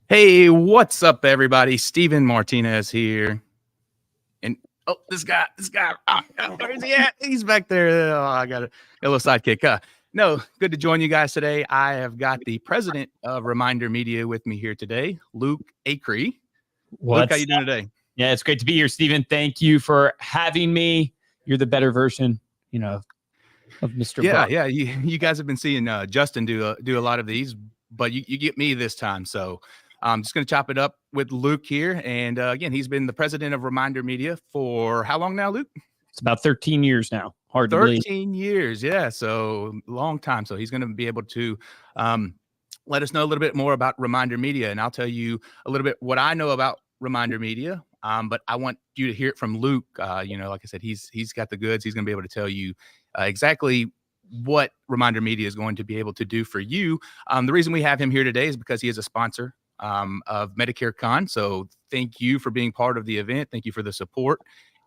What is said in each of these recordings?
Hey, what's up, everybody? Steven Martinez here. And where is he at? He's back there. Oh, I got a little sidekick. No, good to join you guys today. I have got the president of ReminderMedia with me here today, Luke Acree. Luke, how you doing today? Yeah, it's great to be here, Steven. Thank you for having me. You're the better version, of Mr. Buck. Yeah. You guys have been seeing Justin do a lot of these, but you get me this time. So I'm just going to chop it up with Luke here. And again, he's been the president of ReminderMedia for how long now, Luke? It's about 13 years now. Hard to believe. 13 years. Yeah. So long time. So he's going to be able to let us know a little bit more about ReminderMedia. And I'll tell you a little bit what I know about ReminderMedia. But I want you to hear it from Luke. Like I said, he's got the goods. He's going to be able to tell you exactly what ReminderMedia is going to be able to do for you. The reason we have him here today is because he is a sponsor of Medicare Con. So thank you for being part of the event. Thank you for the support.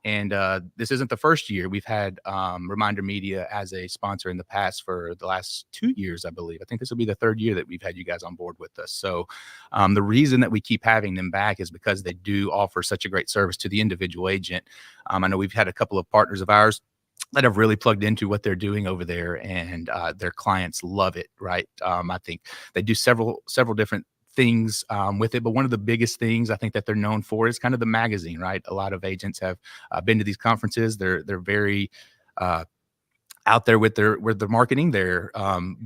And this isn't the first year. We've had ReminderMedia as a sponsor in the past for the last 2 years, I believe. I think this will be the third year that we've had you guys on board with us. So the reason that we keep having them back is because they do offer such a great service to the individual agent. I know we've had a couple of partners of ours that have really plugged into what they're doing over there, and their clients love it, right? I think they do several different things with it, but one of the biggest things I think that they're known for is kind of the magazine, right? A lot of agents have been to these conferences. They're very out there with their marketing. They're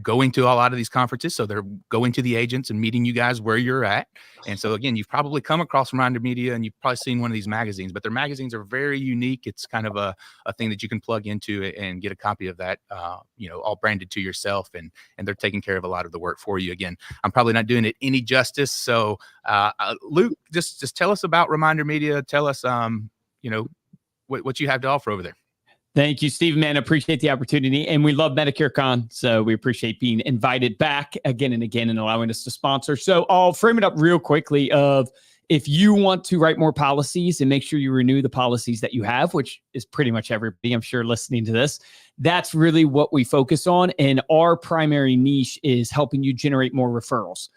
going to a lot of these conferences, so they're going to the agents and meeting you guys where you're at. And so again, you've probably come across ReminderMedia and you've probably seen one of these magazines, but their magazines are very unique. It's kind of a thing that you can plug into and get a copy of that, all branded to yourself, and they're taking care of a lot of the work for you. Again, I'm probably not doing it any justice. So Luke, just tell us about ReminderMedia. Tell us, what you have to offer over there. Thank you, Steve, man. Appreciate the opportunity. And we love Medicare Con, so we appreciate being invited back again and again and allowing us to sponsor. So I'll frame it up real quickly of if you want to write more policies and make sure you renew the policies that you have, which is pretty much everybody, I'm sure, listening to this, that's really what we focus on. And our primary niche is helping you generate more referrals.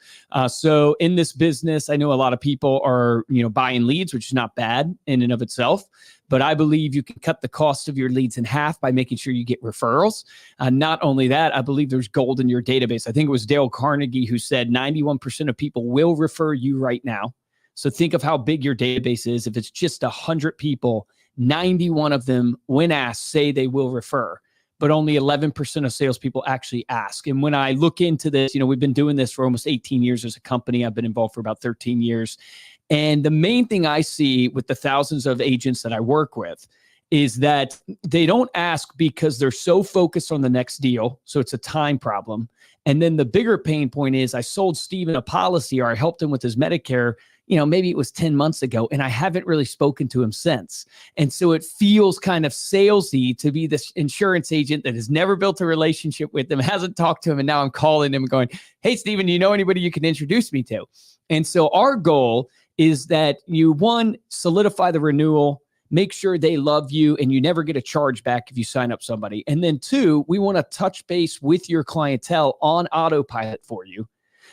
So in this business, I know a lot of people are, buying leads, which is not bad in and of itself. But I believe you can cut the cost of your leads in half by making sure you get referrals. Not only that, I believe there's gold in your database. I think it was Dale Carnegie who said 91% of people will refer you right now. So think of how big your database is. If it's just 100 people, 91 of them, when asked, say they will refer. But only 11% of salespeople actually ask. And when I look into this, we've been doing this for almost 18 years as a company. I've been involved for about 13 years. And the main thing I see with the thousands of agents that I work with is that they don't ask because they're so focused on the next deal. So it's a time problem. And then the bigger pain point is I sold Steven a policy, or I helped him with his Medicare, maybe it was 10 months ago, and I haven't really spoken to him since. And so it feels kind of salesy to be this insurance agent that has never built a relationship with him, hasn't talked to him. And now I'm calling him and going, hey, Steven, do you know anybody you can introduce me to? And so our goal is that you, one, solidify the renewal, make sure they love you, and you never get a charge back if you sign up somebody. And then two, we want to touch base with your clientele on autopilot for you,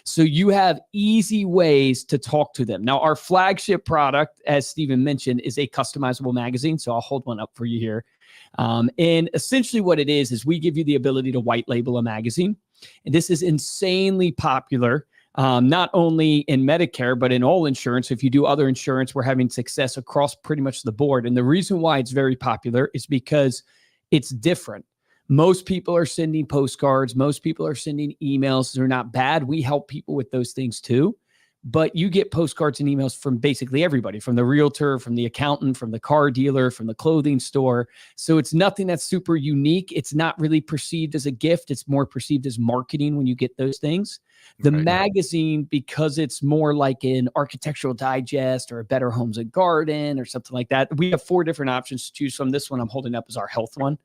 so you have easy ways to talk to them. Now, our flagship product, as Steven mentioned, is a customizable magazine. So I'll hold one up for you here. And essentially what it is we give you the ability to white label a magazine. And this is insanely popular. Not only in Medicare, but in all insurance. If you do other insurance, we're having success across pretty much the board. And the reason why it's very popular is because it's different. Most people are sending postcards. Most people are sending emails. They're not bad. We help people with those things too. But you get postcards and emails from basically everybody, from the realtor, from the accountant, from the car dealer, from the clothing store. So it's nothing that's super unique. It's not really perceived as a gift. It's more perceived as marketing when you get those things. The magazine, because it's more like an Architectural Digest or a Better Homes and Garden or something like that. We have 4 different options to choose from. This one I'm holding up is our health one.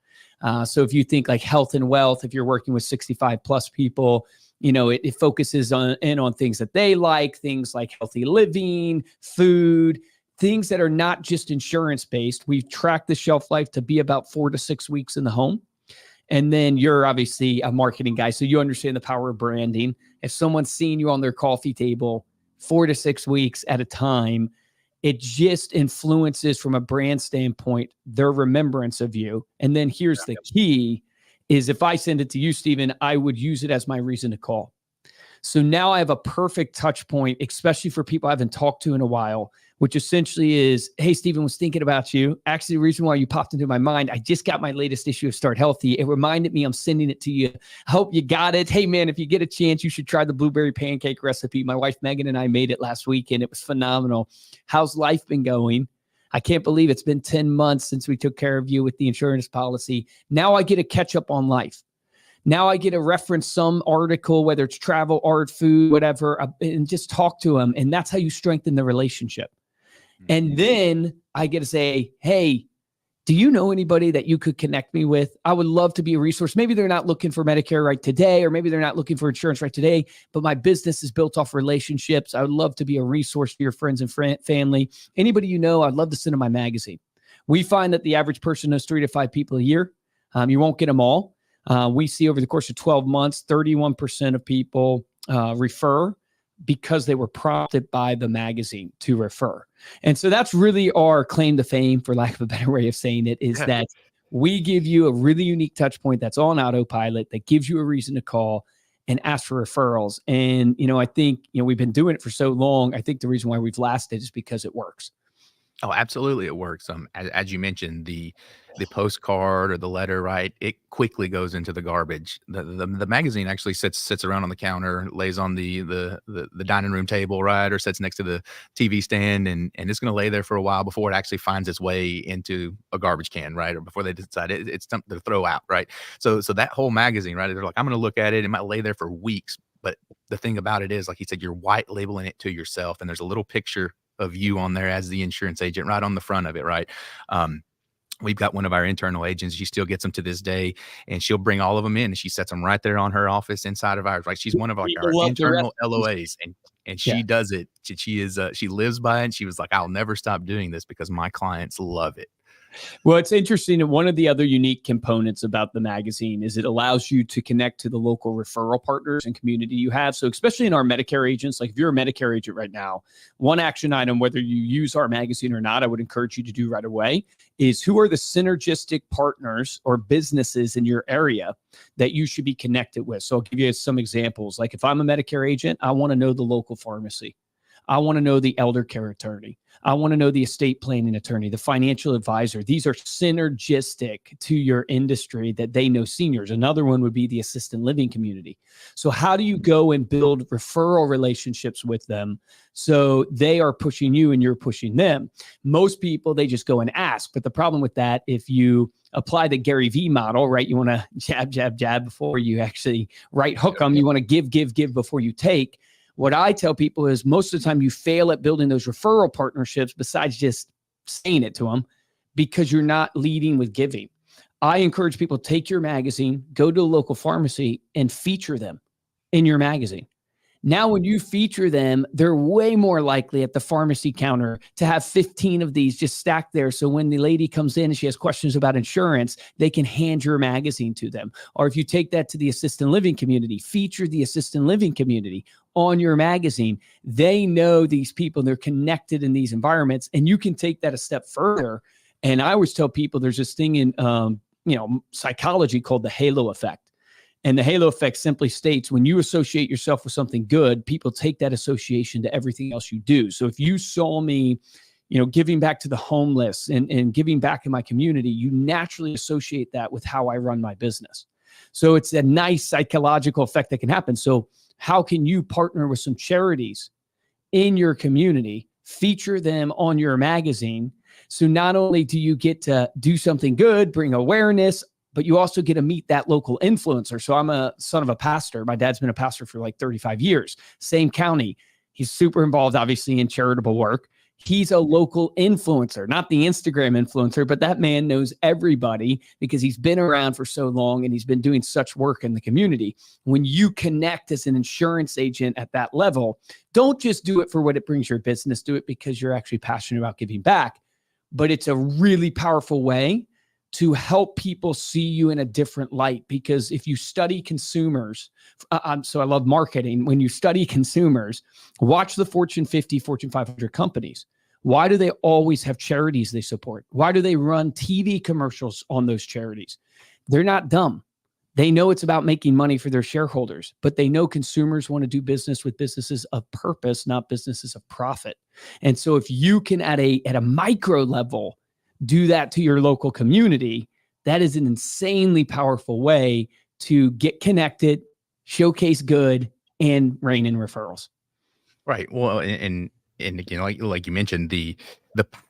So if you think like health and wealth, if you're working with 65 plus people, it focuses on things that they like, things like healthy living, food, things that are not just insurance based. We've tracked the shelf life to be about 4 to 6 weeks in the home. And then you're obviously a marketing guy, so you understand the power of branding. If someone's seeing you on their coffee table 4 to 6 weeks at a time, it just influences from a brand standpoint, their remembrance of you. And then here's the key is if I send it to you, Stephen, I would use it as my reason to call. So now I have a perfect touch point, especially for people I haven't talked to in a while, which essentially is, hey, Stephen, was thinking about you. Actually, the reason why you popped into my mind, I just got my latest issue of Start Healthy. It reminded me I'm sending it to you. I hope you got it. Hey, man, if you get a chance, you should try the blueberry pancake recipe. My wife, Megan, and I made it last week, and it was phenomenal. How's life been going? I can't believe it's been 10 months since we took care of you with the insurance policy. Now I get to catch up on life. Now I get to reference some article, whether it's travel, art, food, whatever, and just talk to them. And that's how you strengthen the relationship. And then I get to say, hey, do you know anybody that you could connect me with? I would love to be a resource. Maybe they're not looking for Medicare right today, or maybe they're not looking for insurance right today, but my business is built off relationships. I would love to be a resource for your friends and family. Anybody you know, I'd love to send them my magazine. We find that the average person knows 3 to 5 people a year. You won't get them all. We see over the course of 12 months, 31% of people refer because they were prompted by the magazine to refer. And so that's really our claim to fame, for lack of a better way of saying it, is that we give you a really unique touch point that's on autopilot that gives you a reason to call and ask for referrals. And, I think, we've been doing it for so long. I think the reason why we've lasted is because it works. Oh, absolutely, it works. As you mentioned, the postcard or the letter, right? It quickly goes into the garbage. The magazine actually sits around on the counter, lays on the dining room table, right, or sits next to the TV stand, and it's going to lay there for a while before it actually finds its way into a garbage can, right, or before they decide it's something to throw out, right? So that whole magazine, right? They're like, I'm going to look at it. It might lay there for weeks, but the thing about it is, like you said, you're white labeling it to yourself, and there's a little picture of you on there as the insurance agent right on the front of it, right? We've got one of our internal agents. She still gets them to this day, and she'll bring all of them in, and she sets them right there on her office inside of ours. Right, she's one of our internal LOAs, and she does it. She lives by it. And she was like, I'll never stop doing this because my clients love it. Well, it's interesting. And one of the other unique components about the magazine is it allows you to connect to the local referral partners and community you have. So especially in our Medicare agents, like if you're a Medicare agent right now, one action item, whether you use our magazine or not, I would encourage you to do right away, is who are the synergistic partners or businesses in your area that you should be connected with. So I'll give you some examples. Like if I'm a Medicare agent, I want to know the local pharmacy. I want to know the elder care attorney. I want to know the estate planning attorney, the financial advisor. These are synergistic to your industry that they know seniors. Another one would be the assisted living community. So how do you go and build referral relationships with them so they are pushing you and you're pushing them? Most people, they just go and ask. But the problem with that, if you apply the Gary V model, right? You want to jab, jab, jab before you actually right hook them. You want to give, give, give before you take. What I tell people is most of the time you fail at building those referral partnerships besides just saying it to them because you're not leading with giving. I encourage people to take your magazine, go to a local pharmacy and feature them in your magazine. Now, when you feature them, they're way more likely at the pharmacy counter to have 15 of these just stacked there. So when the lady comes in and she has questions about insurance, they can hand your magazine to them. Or if you take that to the assisted living community, feature the assisted living community on your magazine. They know these people, they're connected in these environments, and you can take that a step further. And I always tell people there's this thing in psychology called the halo effect. And the halo effect simply states when you associate yourself with something good, people take that association to everything else you do. So if you saw me, giving back to the homeless and giving back in my community, you naturally associate that with how I run my business. So it's a nice psychological effect that can happen. So how can you partner with some charities in your community, feature them on your magazine? So not only do you get to do something good, bring awareness, but you also get to meet that local influencer. So I'm a son of a pastor. My dad's been a pastor for like 35 years, same county. He's super involved, obviously, in charitable work. He's a local influencer, not the Instagram influencer, but that man knows everybody because he's been around for so long and he's been doing such work in the community. When you connect as an insurance agent at that level, don't just do it for what it brings your business. Do it because you're actually passionate about giving back. But it's a really powerful way to help people see you in a different light. Because if you study consumers, so I love marketing. When you study consumers, watch the Fortune 50, Fortune 500 companies. Why do they always have charities they support? Why do they run TV commercials on those charities? They're not dumb. They know it's about making money for their shareholders, but they know consumers want to do business with businesses of purpose, not businesses of profit. And so if you can at a micro level do that to your local community, that is an insanely powerful way to get connected, showcase good, and rein in referrals. Right. Well, and again, like you mentioned, the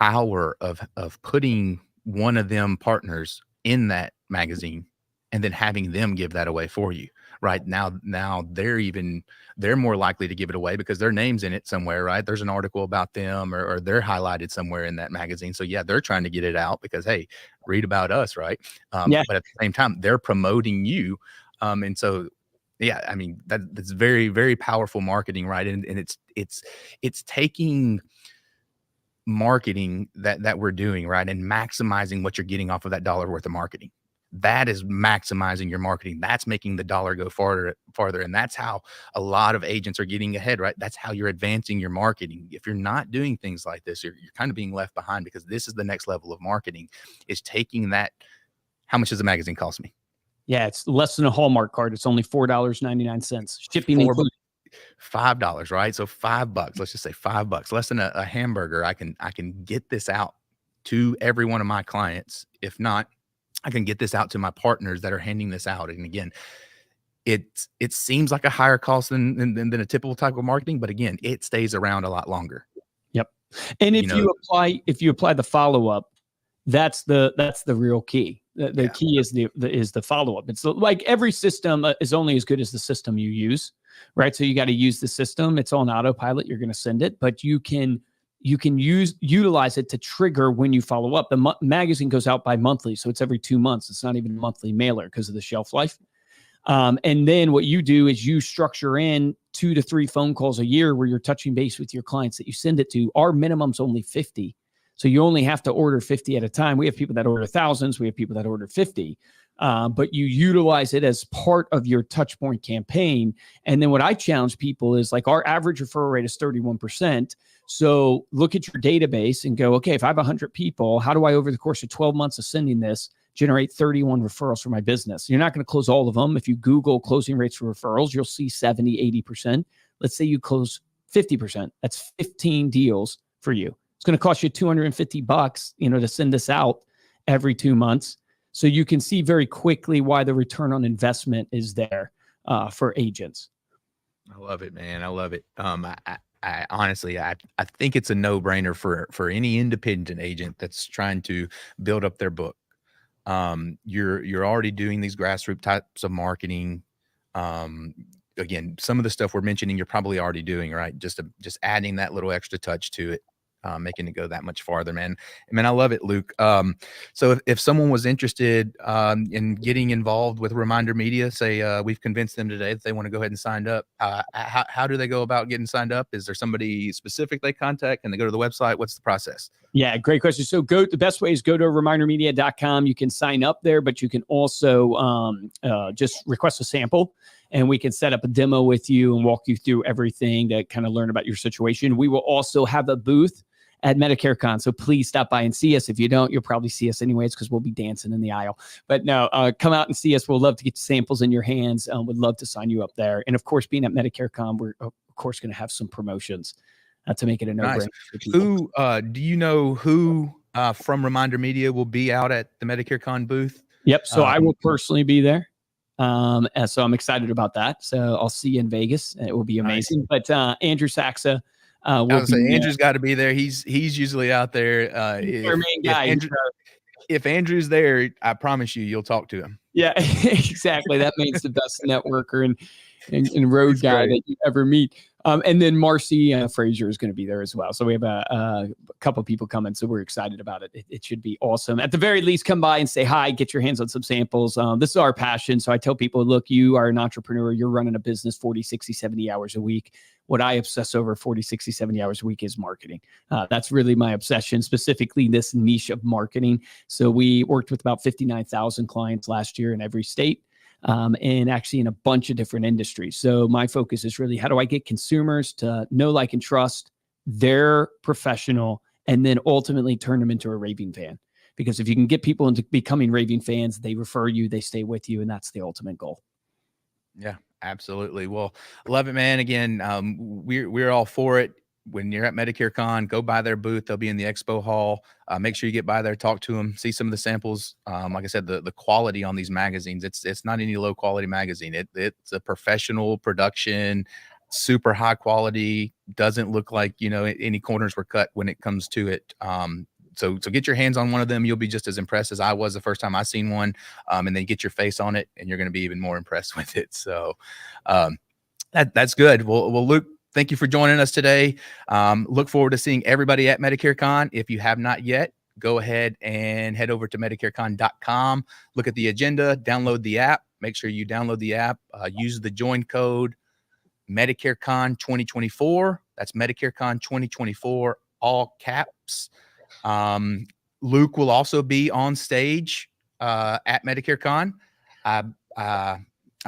power of putting one of them partners in that magazine and then having them give that away for you. Right now they're more likely to give it away because their name's in it somewhere, right? There's an article about them or they're highlighted somewhere in that magazine. So yeah, they're trying to get it out because, hey, read about us, right? Yeah. But at the same time, they're promoting you. And so, yeah, I mean, that's very, very powerful marketing, right? And it's taking marketing that we're doing, right, and maximizing what you're getting off of that dollar worth of marketing. That is maximizing your marketing. That's making the dollar go farther. And that's how a lot of agents are getting ahead, right? That's how you're advancing your marketing. If you're not doing things like this, you're kind of being left behind, because this is the next level of marketing, is taking that. How much does a magazine cost me? Yeah, it's less than a Hallmark card. It's only $4.99. Shipping included. $5, right? So $5. Let's just say $5, less than a hamburger. I can get this out to every one of my clients. If not, I can get this out to my partners that are handing this out. And again, it seems like a higher cost than a typical type of marketing, but again, it stays around a lot longer. Yep. And if you apply the follow-up, that's the real key. The key is the follow-up. It's like every system is only as good as the system you use, right? So you got to use the system. It's on autopilot. You're going to send it, but you can utilize it to trigger when you follow up. The magazine goes out bi-monthly, so it's every 2 months. It's not even a monthly mailer because of the shelf life. And then what you do is you structure in 2 to 3 phone calls a year where you're touching base with your clients that you send it to. Our minimum's only 50. So you only have to order 50 at a time. We have people that order thousands. We have people that order 50. But you utilize it as part of your touch point campaign. And then what I challenge people is, like, our average referral rate is 31%. So look at your database and go, okay, if I have 100 people, how do I, over the course of 12 months of sending this, generate 31 referrals for my business? You're not going to close all of them. If you Google closing rates for referrals, you'll see 70, 80%. Let's say you close 50%. That's 15 deals for you. It's going to cost you $250, to send this out every 2 months. So you can see very quickly why the return on investment is there for agents. I love it, man. I love it. I honestly, I think it's a no-brainer for any independent agent that's trying to build up their book. You're already doing these grassroots types of marketing. Again, some of the stuff we're mentioning, you're probably already doing, right? Just adding that little extra touch to it, making it go that much farther, man. I love it, Luke. So if someone was interested in getting involved with Reminder Media, say we've convinced them today that they want to go ahead and sign up, how do they go about getting signed up? Is there somebody specific they contact? Can they go to the website? What's the process? Yeah, great question. So the best way is go to remindermedia.com. You can sign up there, but you can also just request a sample, and we can set up a demo with you and walk you through everything to kind of learn about your situation. We will also have a booth at MedicareCon, so please stop by and see us. If you don't, you'll probably see us anyways, because we'll be dancing in the aisle. But no, come out and see us. We'll love to get samples in your hands. Would love to sign you up there. And of course, being at MedicareCon, we're of course going to have some promotions to make it a no-brainer. Nice. Who do you know who from Reminder Media will be out at the MedicareCon booth? Yep. So I will personally be there. And so I'm excited about that. So I'll see you in Vegas. It will be amazing. Nice. But Andrew Saxa, Andrew's got to be there. He's usually out there. If Andrew's there, I promise you'll talk to him. Yeah, exactly. That means the best networker. and road He's guy great. that you ever meet. And then Marcy Frazier is going to be there as well. So we have a couple people coming. So we're excited about it. It should be awesome. At the very least, come by and say hi, get your hands on some samples. This is our passion. So I tell people, look, you are an entrepreneur. You're running a business 40, 60, 70 hours a week. What I obsess over 40, 60, 70 hours a week is marketing. That's really my obsession, specifically this niche of marketing. So we worked with about 59,000 clients last year in every state. And actually in a bunch of different industries. So my focus is really, how do I get consumers to know, like, and trust their professional, and then ultimately turn them into a raving fan? Because if you can get people into becoming raving fans, they refer you, they stay with you, and that's the ultimate goal. Yeah, absolutely. Well, love it, man. Again, we're all for it. When you're at Medicare Con, go by their booth. They'll be in the expo hall. Make sure you get by there, talk to them, see some of the samples. Like I said, the quality on these magazines, it's not any low quality magazine. It's a professional production, super high quality. Doesn't look like, any corners were cut when it comes to it. So get your hands on one of them. You'll be just as impressed as I was the first time I seen one. And then get your face on it, and you're going to be even more impressed with it. So that's good. Well, Luke, thank you for joining us today. Look forward to seeing everybody at Medicare Con. If you have not yet, go ahead and head over to MedicareCon.com. Look at the agenda, download the app. Make sure you download the app. Use the join code MedicareCon 2024. That's MedicareCon 2024, all caps. Luke will also be on stage at Medicare Con. I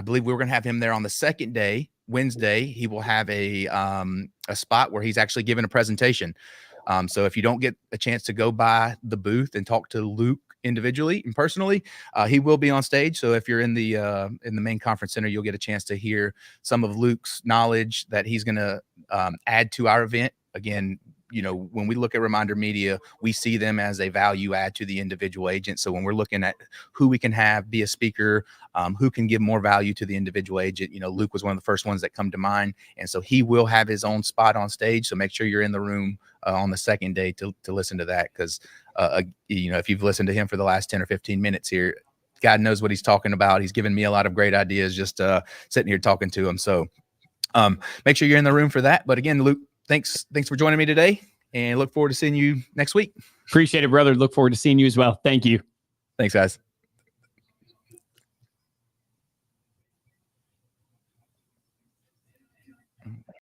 believe we're going to have him there on the second day, Wednesday. He will have a spot where he's actually giving a presentation. So if you don't get a chance to go by the booth and talk to Luke individually and personally, he will be on stage. So if you're in the main conference center, you'll get a chance to hear some of Luke's knowledge that he's going to add to our event. Again, when we look at Reminder Media, we see them as a value add to the individual agent. So when we're looking at who we can have be a speaker, who can give more value to the individual agent, Luke was one of the first ones that come to mind. And so he will have his own spot on stage. So make sure you're in the room on the second day to listen to that. Because, if you've listened to him for the last 10 or 15 minutes here, God knows what he's talking about. He's given me a lot of great ideas just sitting here talking to him. So make sure you're in the room for that. But again, Luke, thanks for joining me today, and look forward to seeing you next week. Appreciate it, brother. Look forward to seeing you as well. Thank you. Thanks, guys.